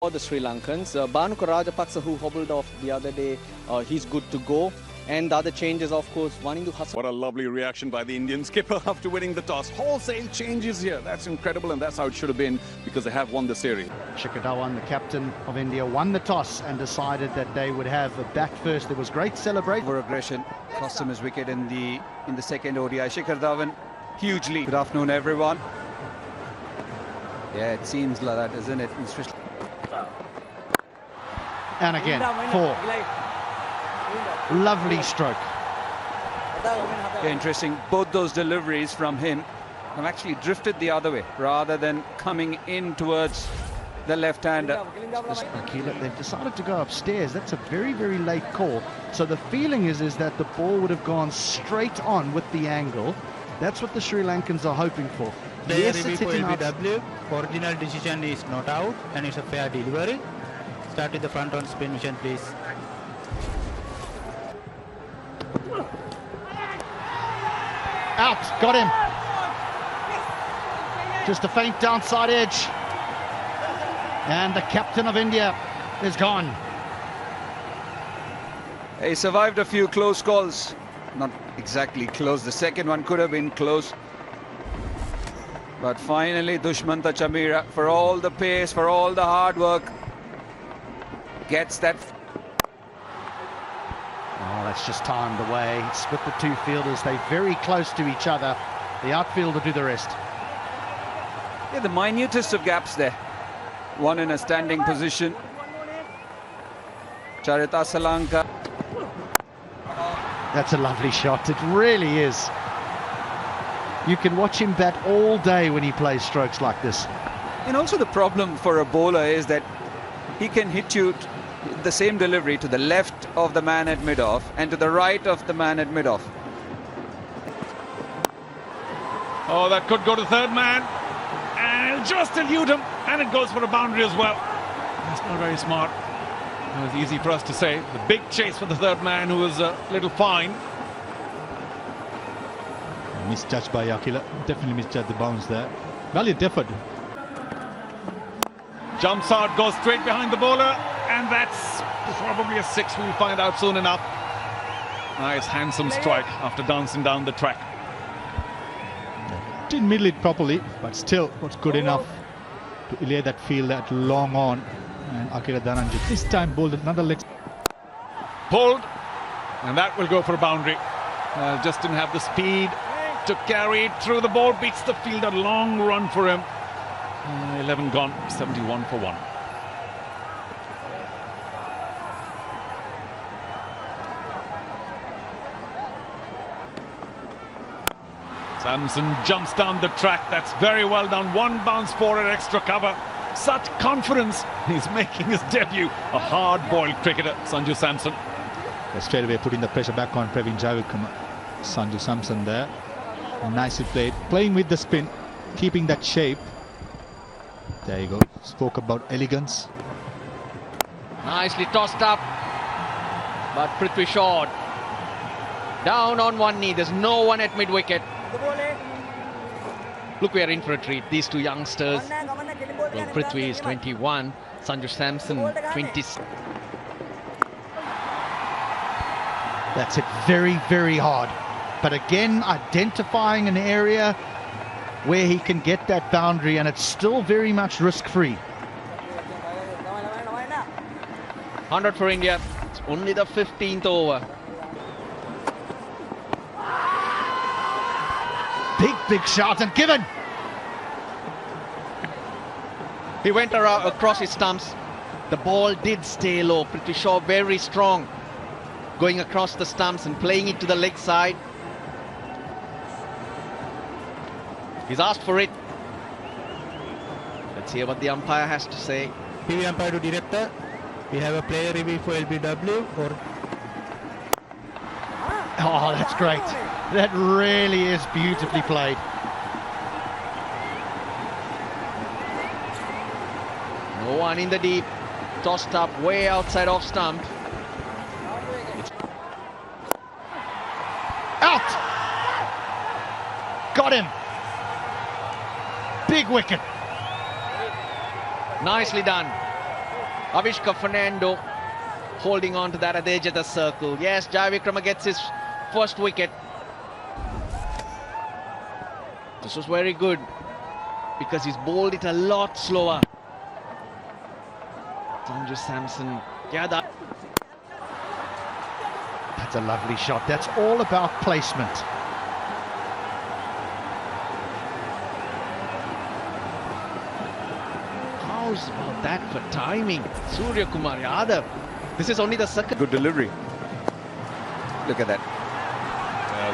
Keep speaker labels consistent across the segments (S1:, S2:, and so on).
S1: For the Sri Lankans, Bhanuka Rajapaksa, who hobbled off the other day, he's good to go. And the other changes, of course, Wanindu Hassan.
S2: What a lovely reaction by the Indian skipper after winning the toss. Wholesale changes here. That's incredible, and that's how it should have been because they have won the series.
S3: Shikhar Dhawan, the captain of India, won the toss and decided that they would have a bat first. There was great celebration.
S4: Over aggression cost him his wicket in the second ODI. Shikhar Dhawan, huge lead. Good afternoon, everyone. Yeah, it seems like that, isn't it?
S3: And again, 4. Lovely stroke.
S4: Yeah, interesting. Both those deliveries from him have actually drifted the other way rather than coming in towards the left-hander.
S3: They've decided to go upstairs. That's a very, very late call. So the feeling is that the ball would have gone straight on with the angle. That's what the Sri Lankans are hoping for.
S5: Yes, it's hitting LBW. Original decision is not out and it's a fair delivery. Start with the front on spin mission, please.
S3: Out, got him. Just a faint downside edge. And the captain of India is gone.
S4: He survived a few close calls. Not exactly close. The second one could have been close. But finally, Dushmanta Chamira, for all the pace, for all the hard work, gets that.
S3: Oh, that's just timed away. It's with the two fielders. They're very close to each other. The outfielder do the rest.
S4: Yeah, the minutest of gaps there. One in a standing position. Charita Srilanka.
S3: That's a lovely shot. It really is. You can watch him bat all day when he plays strokes like this.
S4: And also the problem for a bowler is that he can hit you the same delivery to the left of the man at mid-off and to the right of the man at mid-off.
S2: Oh, that could go to third man. And just elude him. And it goes for a boundary as well. That's not very smart. It was easy for us to say. The big chase for the third man, who was a little fine.
S6: Misjudged by Akila. Definitely misjudged the bounce there. Valiant effort.
S2: Jumps out, goes straight behind the bowler. And that's probably a 6. We'll find out soon enough. Nice, handsome strike after dancing down the track.
S6: Didn't middle it properly, but still was good enough to lay that field that long on. And Akira Dhananjay this time bowled another leg.
S2: Pulled, and that will go for a boundary. Just didn't have the speed to carry it through. The ball beats the fielder. Long run for him. 11 gone, 71 for 1. Samson jumps down the track. That's very well done. One bounce for it, extra cover. Such confidence. He's making his debut. A hard-boiled cricketer, Sanju Samson.
S6: Straight away putting the pressure back on Praveen Javickum. Sanju Samson there. Nicely played. Playing with the spin. Keeping that shape. There you go. Spoke about elegance.
S1: Nicely tossed up. But Prithvi Shaw down on one knee. There's no one at mid-wicket. Look, we are in for a treat. These two youngsters. Well, Prithvi is 21. Sanju Samson, 20.
S3: That's it very, very hard. But again, identifying an area where he can get that boundary, and it's still very much risk-free.
S1: 100 for India. It's only the 15th over.
S3: Big shot and given.
S1: He went around across his stumps. The ball did stay low. Prithvi Shaw very strong, going across the stumps and playing it to the leg side. He's asked for it. Let's hear what the umpire has to say.
S5: PV umpire to director. We have a player review for LBW.
S3: Oh, that's great. That really is beautifully played.
S1: No one in the deep. Tossed up way outside off stump.
S3: Out! Got him. Big wicket.
S1: Nicely done. Avishka Fernando holding on to that at the edge of the circle. Yes, Jai Vikrama gets his first wicket. This was very good because he's bowled it a lot slower. Sanju Samson, yeah, that's
S3: a lovely shot. That's all about placement.
S1: How's about that for timing? Surya Kumar Yadav. This is only the second.
S4: Good delivery. Look at that.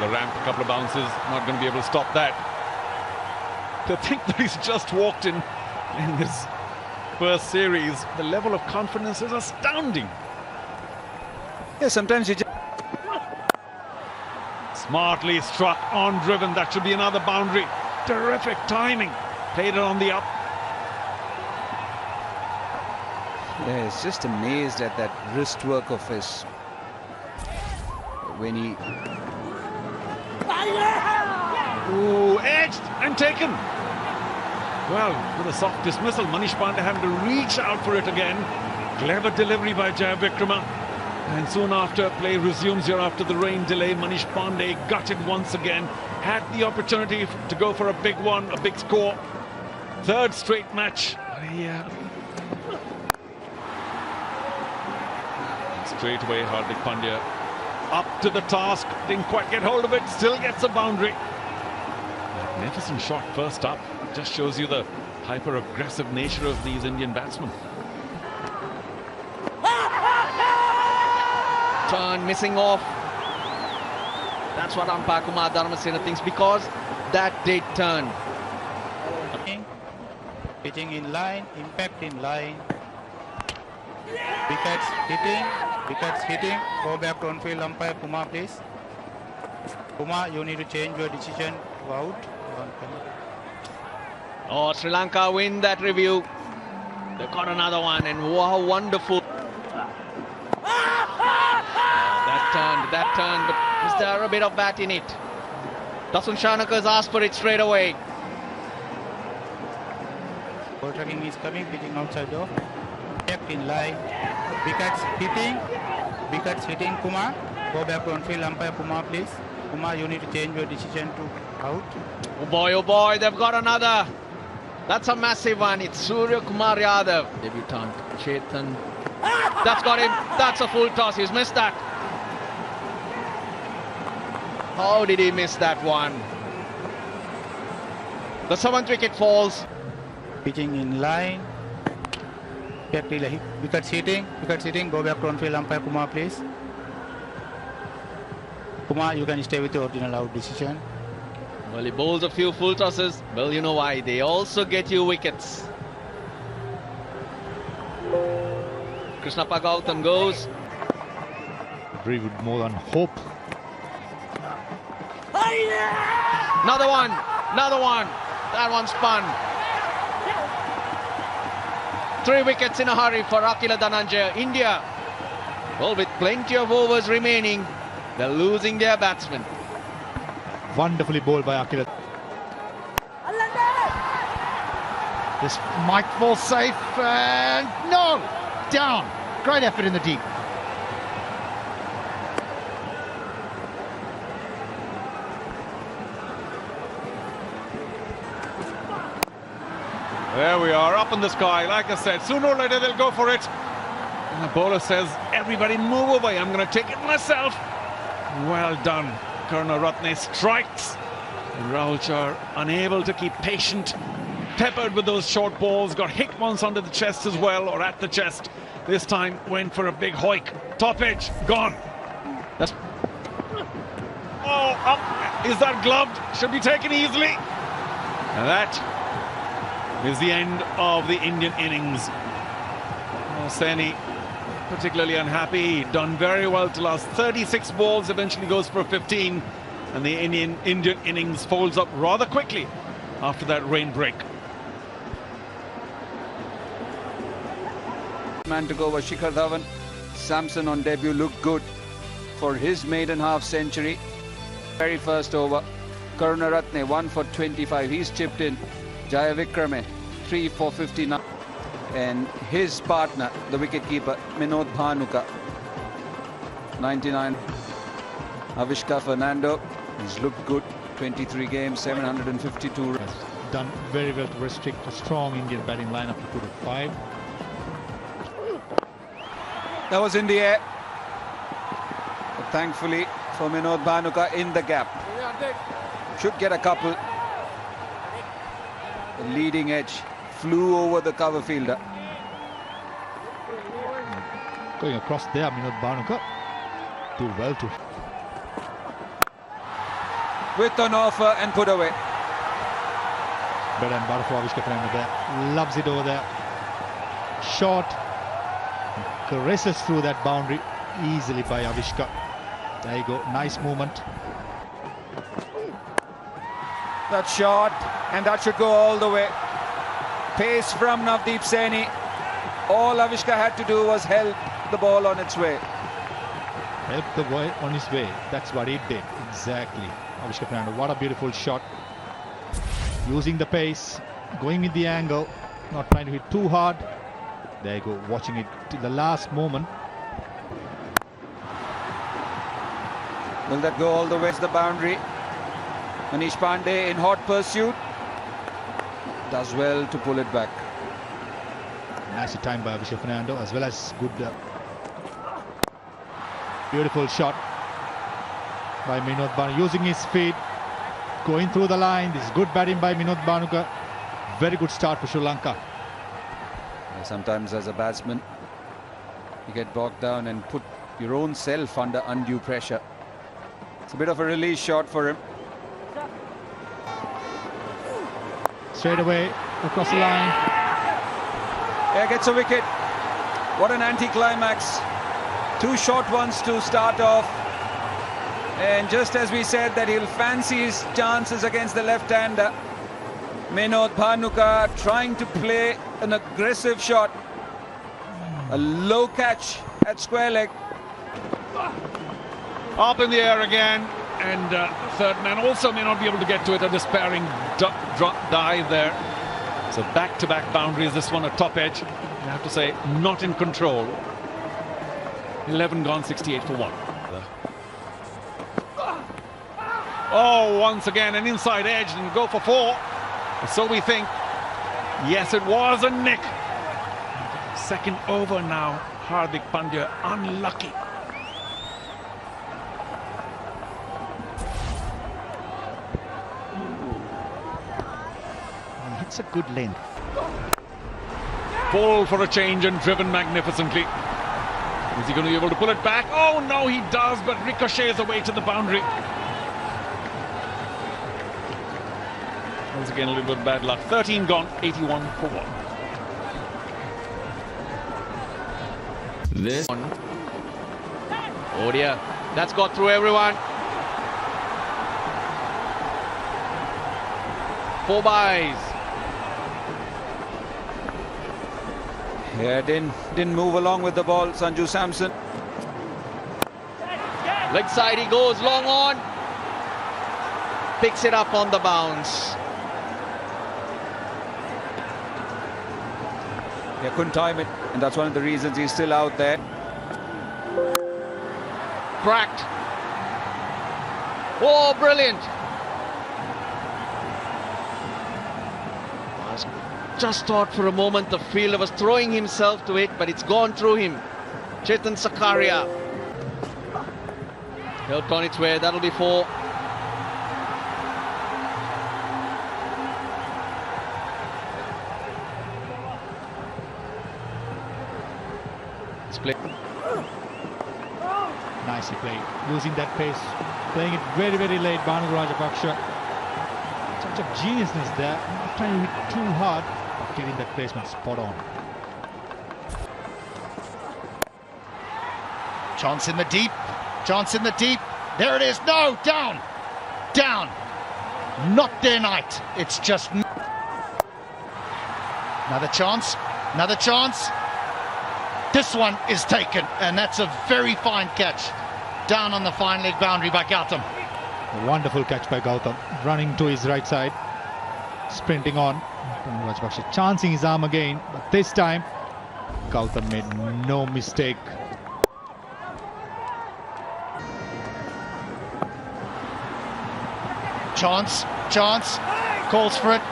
S2: The ramp, a couple of bounces, not going to be able to stop that. To think that he's just walked in this first series, the level of confidence is astounding.
S4: Yeah, sometimes you just...
S2: Smartly struck, on driven, that should be another boundary. Terrific timing. Played it on the up.
S4: Yeah, it's just amazed at that wrist work of his when he...
S2: Ooh, edged and taken. Well, with a soft dismissal, Manish Pandey having to reach out for it again. Clever delivery by Jai Vikrama. And soon after, play resumes here after the rain delay. Manish Pandey gutted once again. Had the opportunity to go for a big one, a big score. Third straight match. Yeah. Straight away, Hardik Pandya up to the task. Didn't quite get hold of it. Still gets a boundary. Magnificent shot first up. Just shows you the hyper-aggressive nature of these Indian batsmen.
S1: Turn missing off. That's what umpire Kumar Dharmasena thinks, because that did turn.
S5: Pitching in line, impact in line. Wickets hitting. Go back to on-field umpire Kumar, please. Kumar, you need to change your decision to out.
S1: Oh, Sri Lanka win that review. They've got another one, and wow, wonderful. That turned, but is there a bit of bat in it? Dasun Shanaka's asked for it straight away.
S5: Ball tracking is coming, pitching outside door. Kept in line. Wickets hitting Kumar. Go back to on-field umpire Kumar, please. Kumar, you need to change your decision to out.
S1: Oh boy, they've got another. That's a massive one. It's Surya Kumar Yadav, debutant. Chetan. That's got him. That's a full toss. He's missed that. How did he miss that one? The 7th wicket falls.
S5: Pitching in line. Wickets hitting. Go back to on-field umpire Kumar, please. Kumar, you can stay with the original out decision.
S1: Well, he bowls a few full tosses. Well, you know why. They also get you wickets. Krishnappa Gautam goes.
S6: Agree with more than hope.
S1: Another one. That one spun. 3 wickets in a hurry for Akila Dhananjaya. India, well, with plenty of overs remaining, they're losing their batsmen.
S6: Wonderfully bowled by Akila.
S3: This might fall safe, and no! Down. Great effort in the deep.
S2: There we are, up in the sky. Like I said, sooner or later they'll go for it. And the bowler says, everybody move away, I'm going to take it myself. Well done. Karunaratne strikes. And Rahul Char unable to keep patient. Peppered with those short balls. Got hit once under the chest as well, or at the chest. This time went for a big hoik. Top edge, gone. That's... Oh, up. Is that gloved? Should be taken easily. And that is the end of the Indian innings. Saini particularly unhappy. Done very well to last 36 balls, eventually goes for 15, and the Indian innings folds up rather quickly after that rain break.
S4: Man to go was Shikhar Dhawan. Samson on debut looked good for his maiden half century. Very first over. Karunaratne 1 for 25. He's chipped in. Jai Vikrame 3 for 59. and his partner, the wicketkeeper, Minod Bhanuka. 99. Avishka Fernando, he's looked good. 23 games, 752 runs.
S6: Done very well to restrict a strong Indian batting lineup to put it 5.
S4: That was in the air. But thankfully for Minod Bhanuka, in the gap. Should get a couple. The leading edge flew over the cover fielder.
S6: Going across there, Minod Bhanuka. Do well to.
S4: With an offer and put away.
S6: Bread and butter for Avishka Fernando there. Loves it over there. Short. Caresses through that boundary easily by Avishka. There you go. Nice movement.
S4: That shot, and that should go all the way. Pace from Navdeep Saini. All Avishka had to do was help the ball on its way.
S6: Help the boy on his way. That's what he did. Exactly. Avishka Fernando. What a beautiful shot. Using the pace. Going with the angle. Not trying to hit too hard. There you go. Watching it to the last moment.
S4: Will that go all the way to the boundary? Manish Pandey in hot pursuit. Does well to pull it back.
S6: Nice time by Avishka Fernando, as well as good. Beautiful shot by Minod Bhanuka, using his feet, going through the line. This is good batting by Minod Bhanuka. Very good start for Sri Lanka.
S4: Sometimes as a batsman, you get bogged down and put your own self under undue pressure. It's a bit of a release shot for him.
S6: Straight away across the line.
S4: Yeah, gets a wicket. What an anticlimax. 2 short ones to start off. And just as we said that he'll fancy his chances against the left-hander, Minod Bhanuka trying to play an aggressive shot. A low catch at square leg.
S2: Up in the air again, and third man also may not be able to get to it. A despairing dive there. So back-to-back boundaries. This one a top edge. You have to say, not in control. 11 gone, 68 for 1. Oh, once again an inside edge and go for 4. So we think. Yes, it was a nick. Second over now. Hardik Pandya unlucky.
S3: It's a good length.
S2: Full for a change and driven magnificently. Is he going to be able to pull it back? Oh no, he does, but ricochets away to the boundary. Once again, a little bit of bad luck. 13 gone, 81 for 1.
S1: This one. Oh dear, that's got through everyone. 4 byes.
S4: Yeah, didn't move along with the ball, Sanju Samson.
S1: Leg side he goes, long on. Picks it up on the bounce.
S4: Yeah, couldn't time it, and that's one of the reasons he's still out there.
S1: Cracked. Oh, brilliant. Just thought for a moment the fielder was throwing himself to it, but it's gone through him. Chetan Sakaria. Helped on its way, that'll be 4. Split.
S6: Nicely played. Using that pace. Playing it very, very late. Bhanu Rajapaksha. Touch of geniusness there. Not trying to hit too hard. Getting that placement spot on.
S3: Chance in the deep. Chance in the deep. There it is. No, down. Down. Not their night. It's just... Another chance. Another chance. This one is taken, and that's a very fine catch. Down on the fine leg boundary by Gautam.
S6: A wonderful catch by Gautam. Running to his right side. Sprinting on. Rajapaksa chancing his arm again, but this time Gautam made no mistake.
S3: Chance, calls for it,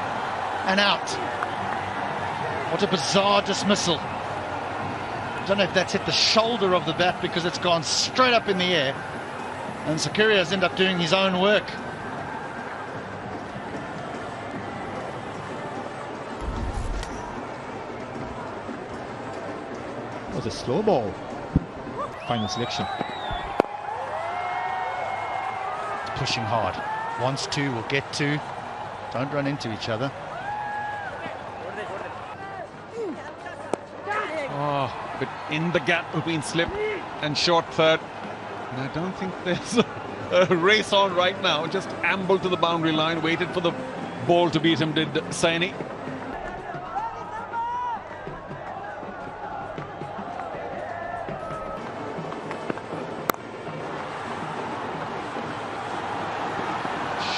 S3: and out. What a bizarre dismissal. I don't know if that's hit the shoulder of the bat because it's gone straight up in the air, and Sakuria's ended up doing his own work.
S6: It was a slow ball. Final selection.
S3: Pushing hard. Wants to, will get to. Don't run into each other.
S2: Oh, but in the gap between slip and short third. And I don't think there's a race on right now. Just ambled to the boundary line, waited for the ball to beat him, did Saini.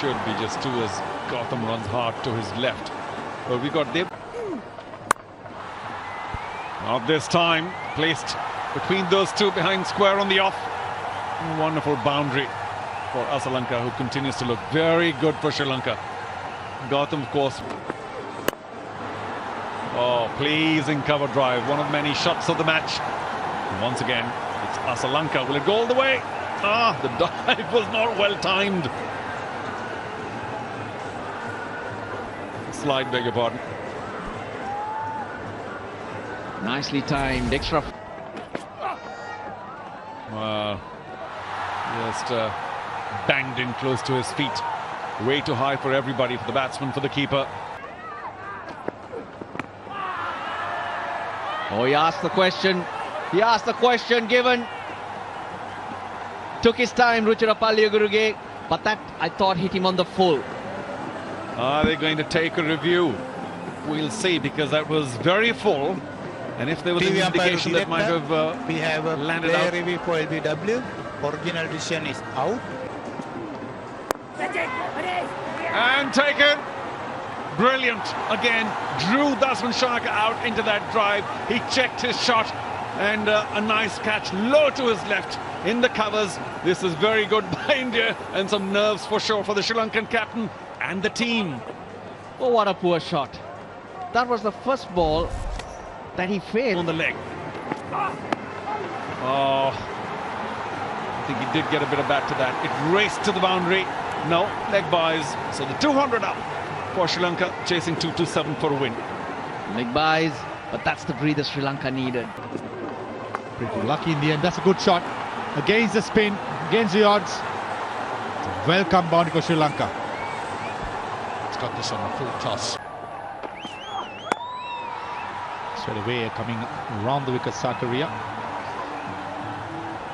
S2: Should be just two as Gautam runs hard to his left. But we got Dev. Not this time. Placed between those two behind square on the off. A wonderful boundary for Srilanka, who continues to look very good for Sri Lanka. Gautam, of course. Oh, pleasing cover drive. One of many shots of the match. And once again, it's Srilanka. Will it go all the way? Ah, the dive was not well timed. Slide, beg your pardon.
S1: Nicely timed, extra.
S2: Well, just banged in close to his feet. Way too high for everybody, for the batsman, for the keeper.
S1: Oh, he asked the question. He asked the question given. Took his time, Ruchirapalli Guruge, but that, I thought, hit him on the full.
S2: Are they going to take a review? We'll see, because that was very full. And if there was an indication that might have
S5: we have a
S2: landed
S5: player
S2: out.
S5: review for LBW. Original decision is out.
S2: And taken. Brilliant. Again, drew Dasman Shanaka out into that drive. He checked his shot. And a nice catch low to his left in the covers. This is very good by India. And some nerves for sure for the Sri Lankan captain and the team.
S1: Oh, what a poor shot. That was the first ball that he failed.
S2: On the leg. Oh, I think he did get a bit of bat to that. It raced to the boundary. No, leg buys. So the 200 up for Sri Lanka, chasing 227 for a win.
S1: Leg buys, but that's the breather Sri Lanka needed.
S6: Pretty lucky in the end. That's a good shot. Against the spin, against the odds. It's a welcome boundary for Sri Lanka.
S3: It's got this on the full toss.
S6: Straight away coming around the wicket, Sakaria.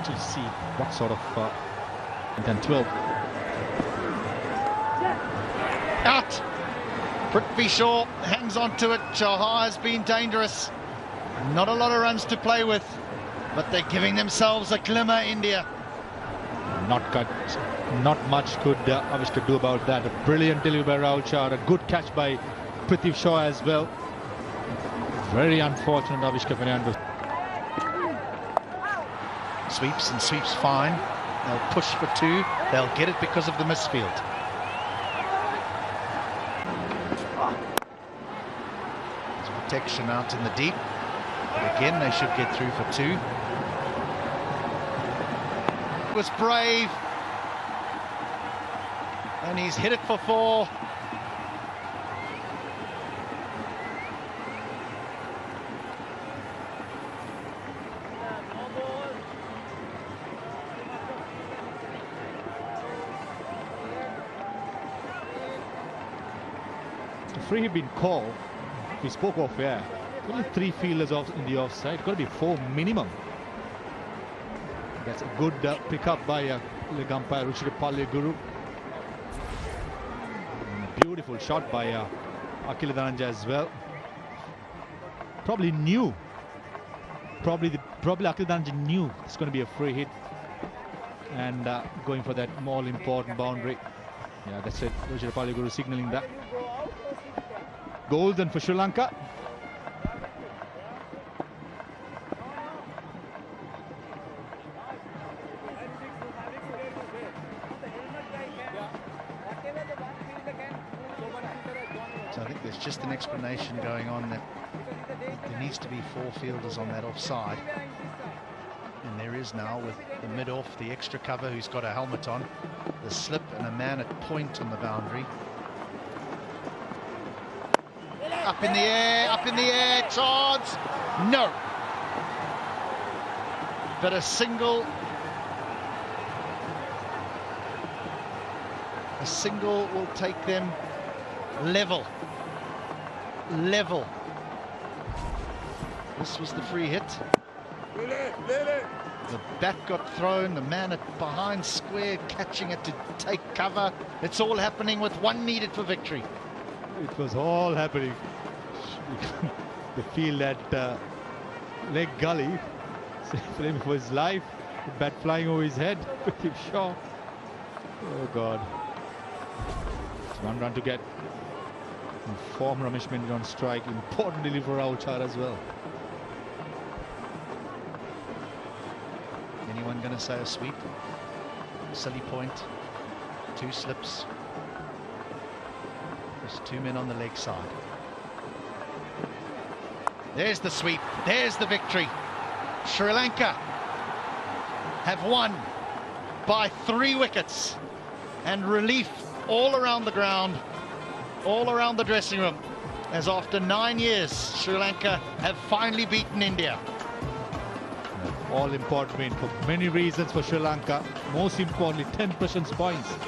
S6: To see what sort of then 12.
S3: Out! Prithvi Shaw hangs on to it. Chahar has been dangerous. Not a lot of runs to play with, but they're giving themselves a glimmer, India.
S6: Not much could Avishka do about that. A brilliant delivery by Rahul Chahar. A good catch by Prithvi Shaw as well. Very unfortunate, Avishka Fernando.
S3: Sweeps and sweeps fine. They'll push for two. They'll get it because of the misfield. There's protection out in the deep. But again, they should get through for two. Was brave. And he's hit it for four.
S6: Free had been called. We spoke off air. Only 3 fielders off in the offside. Got to be 4 minimum. That's a good pick up by leg umpire Ruchirapalli Guru. Beautiful shot by Akil Dhananjaya as well. Probably knew. Probably Akil Dhananjaya knew it's going to be a free hit. And going for that more important boundary. Yeah, that's it. Ruchirapalli Guru signaling that. golden for Sri Lanka.
S3: So I think there's just an explanation going on that there needs to be 4 fielders on that offside. And there is now, with the mid-off, the extra cover who's got a helmet on, the slip and a man at point on the boundary. Up in the air, chance! No! But a single will take them level. This was the free hit. The bat got thrown, the man at behind square catching it to take cover. It's all happening with 1 needed for victory.
S6: It was all happening. The field at leg gully, flaming for his life. The bat flying over his head. Pretty sure. Oh God. It's 1 run to get. Form Ramesh Mendil on strike. Important delivery for Rauchar as well.
S3: Anyone going to say a sweep? Silly point. 2 slips. There's 2 men on the leg side. There's the sweep. There's the victory. Sri Lanka have won by 3 wickets, and relief all around the ground, all around the dressing room, as after 9 years Sri Lanka have finally beaten India.
S6: All important win for many reasons for Sri Lanka. Most importantly, 10 points.